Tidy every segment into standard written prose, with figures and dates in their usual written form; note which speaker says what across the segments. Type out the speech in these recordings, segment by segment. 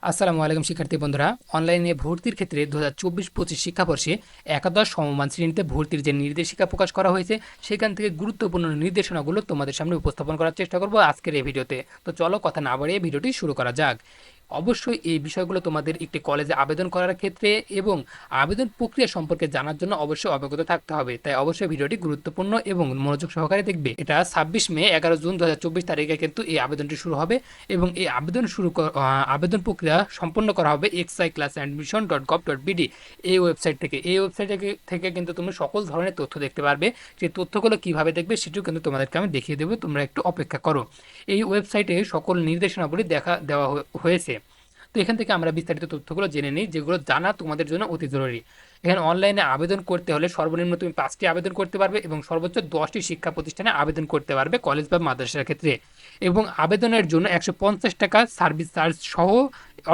Speaker 1: আসসালামু আলাইকুম শিক্ষার্থী বন্ধুরা, অনলাইনে ভর্তির ক্ষেত্রে 2024-25 শিক্ষাবর্ষে একাদশ সমমান শ্রেণীতে ভর্তির যে নির্দেশিকা প্রকাশ করা হয়েছে সেখান থেকে গুরুত্বপূর্ণ নির্দেশনাগুলো তোমাদের সামনে উপস্থাপন করার চেষ্টা করব আজকের এই ভিডিওতে। তো চলো কথা না বাড়িয়ে ভিডিওটি শুরু করা যাক। অবশ্যই এই বিষয়গুলো তোমাদের একটি কলেজে আবেদন করার ক্ষেত্রে এবং আবেদন প্রক্রিয়া সম্পর্কে জানার জন্য অবশ্যই অবগত থাকতে হবে, তাই অবশ্যই ভিডিওটি গুরুত্বপূর্ণ এবং মনোযোগ সহকারে দেখবে। এটা 26 মে 11 জুন 2024 তারিখে কিন্তু এই আবেদনটি শুরু হবে এবং এই আবেদন প্রক্রিয়া সম্পন্ন করা হবে exiclassadmission.gov.bd এই ওয়েবসাইট থেকে। এই ওয়েবসাইট থেকে কিন্তু তুমি সকল ধরনের তথ্য দেখতে পারবে। সেই তথ্যগুলো কিভাবে দেখবে সেটিও কিন্তু তোমাদেরকে আমি দেখিয়ে দেবো, তোমরা একটু অপেক্ষা করো। এই ওয়েবসাইটে সকল নির্দেশনাবলী দেওয়া হয়েছে। তো এখান থেকে আমরা বিস্তারিত তথ্যগুলো জেনে নিই, যেগুলো জানা তোমাদের জন্য অতি জরুরি। এখানে অনলাইনে আবেদন করতে হলে সর্বনিম্ন তুমি 5টি আবেদন করতে পারবে এবং সর্বোচ্চ 10টি শিক্ষা প্রতিষ্ঠানে আবেদন করতে পারবে কলেজ বা মাদ্রাসার ক্ষেত্রে। এবং আবেদনের জন্য 150 টাকা সার্ভিস চার্জ সহ,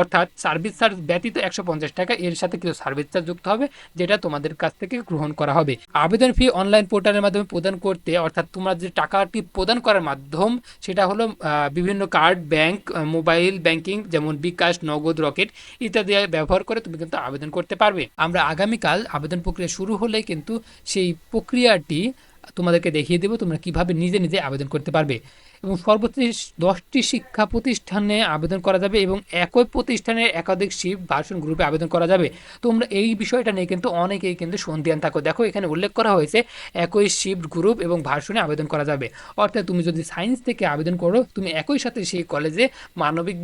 Speaker 1: অর্থাৎ সার্ভিস চার্জ ব্যতীত 150 টাকা, এর সাথে কিছু সার্ভিস চার্জ যুক্ত হবে, যেটা তোমাদের কাছ থেকে গ্রহণ করা হবে। আবেদন ফি অনলাইন পোর্টালের মাধ্যমে প্রদান করতে, অর্থাৎ তোমরা যে টাকাটি প্রদান করার মাধ্যম সেটা হলো বিভিন্ন কার্ড, ব্যাংক, মোবাইল ব্যাংকিং যেমন বিকাশ, নগদ, রকেট ইত্যাদি ব্যবহার করে তুমি কিন্তু আবেদন করতে পারবে। আমরা আগামীকাল আবেদন প্রক্রিয়া শুরু হলে কিন্তু সেই প্রক্রিয়াটি তোমাদেরকে দেখিয়ে দেবো তোমরা কিভাবে নিজে নিজে আবেদন করতে পারবে। এবং সর্বোচ্চ 10টি শিক্ষা প্রতিষ্ঠানে আবেদন করা যাবে এবং একই প্রতিষ্ঠানের একাধিক শিফট ভার্সন গ্রুপে আবেদন করা যাবে। তোমরা এই বিষয়টা নিয়ে কিন্তু অনেকেই কিন্তু সন্দিহান থাকো। দেখো এখানে উল্লেখ করা হয়েছে একই শিফট গ্রুপ এবং ভার্সনে আবেদন করা যাবে। অর্থাৎ তুমি যদি সায়েন্স থেকে আবেদন করো, তুমি একই সাথে সেই কলেজে মানবিক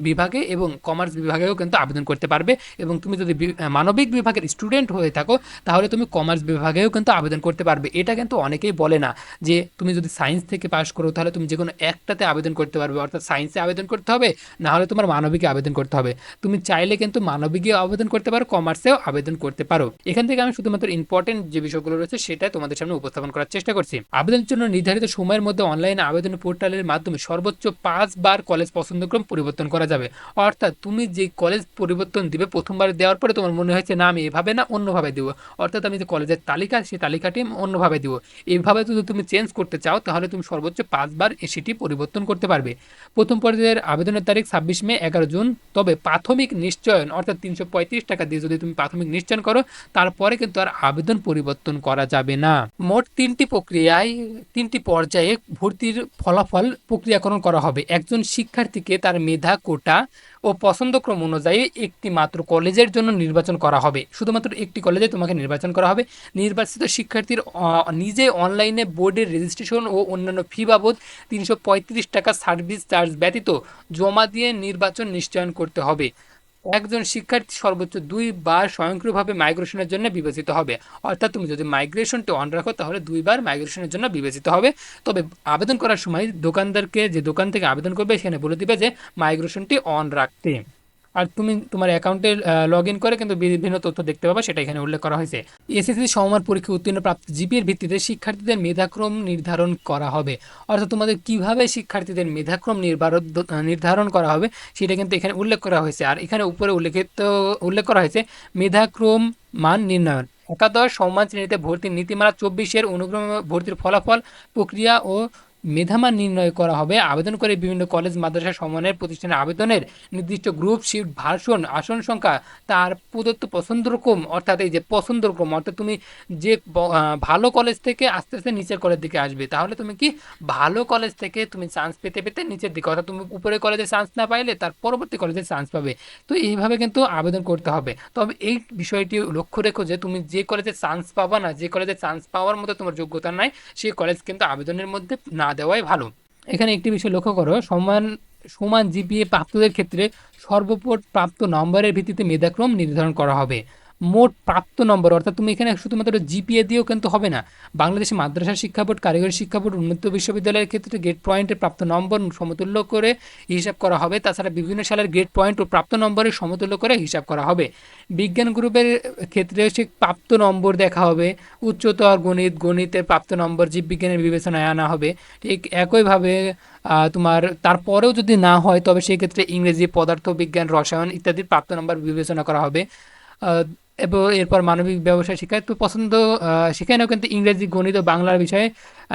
Speaker 1: বিভাগে এবং কমার্স বিভাগেও কিন্তু আবেদন করতে পারবে। এবং তুমি যদি মানবিক বিভাগের স্টুডেন্ট হয়ে থাকো তাহলে তুমি কমার্স বিভাগেও কিন্তু আবেদন করতে পারবে। এটা কিন্তু অনেকেই বলে না যে তুমি যদি সায়েন্স থেকে পাশ করো তাহলে তুমি যে কোনো একটাতে আবেদন করতে পারবে, অর্থাৎ সায়েন্সে আবেদন করতে হবে, না হলে তোমার মানবিকে আবেদন করতে হবে। তুমি চাইলে কিন্তু মানবিকে আবেদন করতে পারো, কমার্সেও আবেদন করতে পারো। এখান থেকে আমি শুধুমাত্র ইম্পর্টেন্ট যে বিষয়গুলো রয়েছে সেটাই তোমাদের সামনে উপস্থাপন করার চেষ্টা করছি। আবেদনের জন্য নির্ধারিত সময়ের মধ্যে অনলাইনে আবেদন পোর্টালের মাধ্যমে সর্বোচ্চ 5 বার কলেজ পছন্দক্রম পরিবর্তন করা যাবে। অর্থাৎ তুমি যে কলেজ পরিবর্তন দিবে, প্রথমবার দেওয়ার পরে তোমার মনে হয়েছে না আমি এভাবে না অন্যভাবে দিব, অর্থাৎ আমি যে কলেজের তালিকা সেই তালিকাটি আমি অন্যভাবে দিব, এইভাবে যদি তুমি চেঞ্জ করতে চাও তাহলে তুমি সর্বোচ্চ 5 বার সেটি পরিবর্তন করতে পারবে। প্রথম পর্যায়ের আবেদনের তারিখ 26 মে 11 জুন। তবে প্রাথমিক নিশ্চয়ন অর্থাৎ 335 টাকা দিয়ে যদি তুমি প্রাথমিক নিশ্চয়ন করো তারপরে কিন্তু আর আবেদন পরিবর্তন করা যাবে না। মোট 3টি পর্যায়ে ভর্তির ফলাফল প্রক্রিয়াকরণ করা হবে। একজন শিক্ষার্থীকে তার মেধা, কোটা ও পছন্দক্রম অনুযায়ী একটি মাত্র কলেজের জন্য নির্বাচন করা হবে। শুধুমাত্র একটি কলেজে তোমাকে নির্বাচন করা হবে। নির্বাচিত শিক্ষার্থীর নিজে অনলাইনে বোর্ডের রেজিস্ট্রেশন ও অন্যান্য ফি বাবদ 335 টাকা সার্ভিস চার্জ ব্যতীত জমা দিয়ে নির্বাচন নিশ্চয়ন করতে হবে। একজন শিক্ষার্থী সর্বোচ্চ 2 বার স্বয়ংক্রিয়ভাবে মাইগ্রেশনের জন্য বিবেচিত হবে। অর্থাৎ তুমি যদি মাইগ্রেশনটি অন রাখো তাহলে 2 বার মাইগ্রেশনের জন্য বিবেচিত হবে। তবে আবেদন করার সময় দোকানদারকে, যে দোকান থেকে আবেদন করবে সেখানে বলে দিবে যে মাইগ্রেশনটি অন রাখতে। আর তুমি তোমার অ্যাকাউন্টে লগ ইন করে কিন্তু বিভিন্ন তথ্য দেখতে পাবে, সেটা এখানে উল্লেখ করা হয়েছে। এসএসসি সমমান পরীক্ষা উত্তীর্ণ প্রাপ্ত জিপিএর ভিত্তিতে শিক্ষার্থীদের মেধাক্রম নির্ধারণ করা হবে। অর্থাৎ তোমাদের কিভাবে শিক্ষার্থীদের মেধাক্রম নির্ধারণ করা হবে সেটা কিন্তু এখানে উল্লেখ করা হয়েছে। আর এখানে উপরে উল্লেখ করা হয়েছে মেধাক্রম মান নির্ণয়ন। একাদশ সমমান শ্রেণীতে ভর্তির নীতিমালা 24-এর অনুক্রমে ভর্তির ফলাফল, প্রক্রিয়া ও মেধামান নির্ণয় করা হবে। আবেদন করে বিভিন্ন কলেজ, মাদ্রাসা, সমমানের প্রতিষ্ঠানের আবেদনের নির্দিষ্ট গ্রুপ, শিফট, ভার্সন, আসন সংখ্যা, তার প্রদত্ত পছন্দক্রম, অর্থাৎ এই যে পছন্দক্রম, অর্থাৎ তুমি যে ভালো কলেজ থেকে আস্তে আস্তে নিচের কলেজ দিকে আসবে, তাহলে তুমি কি ভালো কলেজ থেকে তুমি চান্স পেতে পেতে নিচের দিকে, অর্থাৎ তুমি উপরে কলেজে চান্স না পাইলে তার পরবর্তী কলেজে চান্স পাবে। তো এইভাবে কিন্তু আবেদন করতে হবে। তবে এই বিষয়টি লক্ষ্য রেখো যে তুমি যে কলেজে চান্স পাবা না, যে কলেজে চান্স পাওয়ার মতো তোমার যোগ্যতা নাই, সেই কলেজ কিন্তু আবেদনের মধ্যে না দেওয়াই ভালো। এখানে একটি বিষয় লক্ষ্য করো, সমান সমান জিপিএ প্রাপ্তদের ক্ষেত্রে সর্বমোট প্রাপ্ত নম্বরের ভিত্তিতে মেধাক্রম নির্ধারণ করা হবে। মোট প্রাপ্ত নম্বর, অর্থাৎ তুমি এখানে শুধুমাত্র জিপিএ দিয়েও কিন্তু হবে না। বাংলাদেশ মাদ্রাসা শিক্ষা বোর্ড, কারিগরি শিক্ষা বোর্ড, উন্নত বিশ্ববিদ্যালয়ের ক্ষেত্রে গ্রেড পয়েন্টের প্রাপ্ত নম্বর সমতুল্য করে হিসাব করা হবে। তাছাড়া বিভিন্ন সালের গ্রেড পয়েন্ট ও প্রাপ্ত নম্বরের সমতুল্য করে হিসাব করা হবে। বিজ্ঞান গ্রুপের ক্ষেত্রে সে প্রাপ্ত নম্বর দেখা হবে। উচ্চতর গণিতের প্রাপ্ত নম্বর জীববিজ্ঞানের বিবেচনায় আনা হবে। ঠিক একইভাবে তোমার তারপরেও যদি না হয় তবে সেই ক্ষেত্রে ইংরেজি, পদার্থবিজ্ঞান, রসায়ন ইত্যাদির প্রাপ্ত নম্বর বিবেচনা করা হবে। এবং এরপর মানবিক ব্যবসায় শিক্ষায় তো সেখানেও কিন্তু ইংরেজি, গণিত ও বাংলার বিষয়ে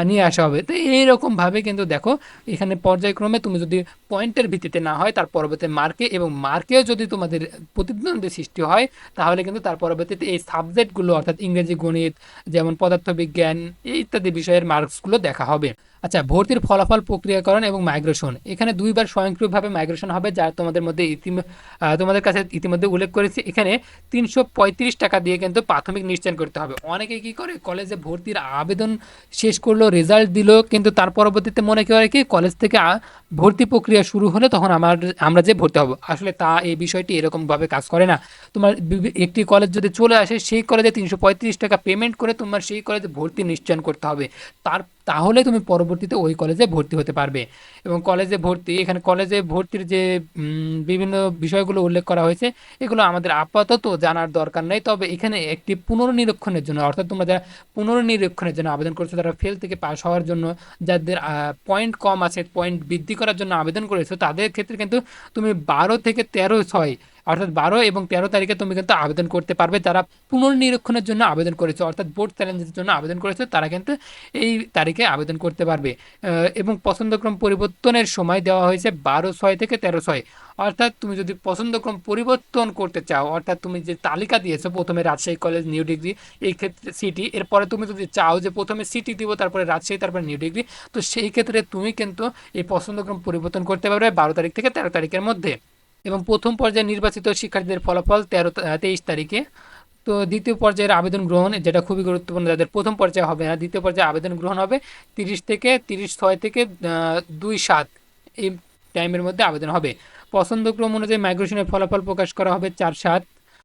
Speaker 1: নিয়ে আসা হবে। তো এইরকমভাবে কিন্তু দেখো এখানে পর্যায়ক্রমে তুমি যদি পয়েন্টের ভিত্তিতে না হয় তার পরবর্তী মার্কে, এবং মার্কেও যদি তোমাদের প্রতিদ্বন্দ্বী সৃষ্টি হয় তাহলে কিন্তু তার পরবর্তীতে এই সাবজেক্টগুলো অর্থাৎ ইংরেজি, গণিত, যেমন পদার্থবিজ্ঞান ইত্যাদি বিষয়ের মার্কসগুলো দেখা হবে। আচ্ছা, ভর্তির ফলাফল প্রক্রিয়াকরণ এবং মাইগ্রেশন, এখানে দুইবার স্বয়ংক্রিয়ভাবে মাইগ্রেশন হবে, যা তোমাদের মধ্যে তোমাদের কাছে ইতিমধ্যে উল্লেখ করেছি। এখানে 335 টাকা দিয়ে কিন্তু প্রাথমিক নিশ্চয়ন করতে হবে। অনেকে কি করে, কলেজে ভর্তির আবেদন শেষ করলো, রেজাল্ট দিল, কিন্তু তার পরবর্তীতে মনে করে কি কলেজ থেকে ভর্তি প্রক্রিয়া শুরু হলে তখন আমরা যে ভর্তি হব, আসলে তা এই বিষয়টি এরকমভাবে কাজ করে না। তোমার একটি কলেজ যদি চলে আসে, সেই কলেজে 335 টাকা পেমেন্ট করে তোমার সেই কলেজে ভর্তি নিশ্চয়ন করতে হবে। তাহলে তুমি পরবর্তীতে ওই কলেজে ভর্তি হতে পারবে। এবং কলেজে ভর্তি, এখানে কলেজে ভর্তির যে বিভিন্ন বিষয়গুলো উল্লেখ করা হয়েছে, এগুলো আমাদের আপাতত জানার দরকার নেই। তবে এখানে একটি পুনর্নিরীক্ষণের জন্য, অর্থাৎ তোমরা যারা পুনর্নিরীক্ষণের জন্য আবেদন করছো, তারা ফেল থেকে পাস হওয়ার জন্য, যাদের পয়েন্ট কম আছে, পয়েন্ট বৃদ্ধি করার জন্য আবেদন করেছো, তাদের ক্ষেত্রে কিন্তু তুমি 12 থেকে 13/6 অর্থাৎ 12 এবং 13 তারিখে তুমি কিন্তু আবেদন করতে পারবে। যারা পুনর্নিরীক্ষণের জন্য আবেদন করেছো অর্থাৎ বোর্ড চ্যালেঞ্জের জন্য আবেদন করেছো, তারা কিন্তু এই তারিখে আবেদন করতে পারবে। এবং পছন্দক্রম পরিবর্তনের সময় দেওয়া হয়েছে 12/6 থেকে 13/6। অর্থাৎ তুমি যদি পছন্দক্রম পরিবর্তন করতে চাও, অর্থাৎ তুমি যে তালিকা দিয়েছো প্রথমে রাজশাহী কলেজ, নিউ ডিগ্রি, এই ক্ষেত্রে সিটি, এরপরে তুমি যদি চাও যে প্রথমে সিটি দিব, তারপরে রাজশাহী, তারপরে নিউ ডিগ্রি, তো সেই ক্ষেত্রে তুমি কিন্তু এই পছন্দক্রম পরিবর্তন করতে পারবে 12 তারিখ থেকে 13 তারিখের মধ্যে। এবং প্রথম পর্যায়ে নির্বাচিত শিক্ষার্থীদের ফলাফল 23 তারিখে। তো দ্বিতীয় পর্যায়ের আবেদন গ্রহণ, যেটা খুবই গুরুত্বপূর্ণ, যাদের প্রথম পর্যায়ে হবে না, দ্বিতীয় পর্যায়ে আবেদন গ্রহণ হবে 30 থেকে 30/6 থেকে 2/7 এই টাইমের মধ্যে আবেদন হবে। পছন্দক্রম অনুযায়ী মাইগ্রেশনের ফলাফল প্রকাশ করা হবে 4/7।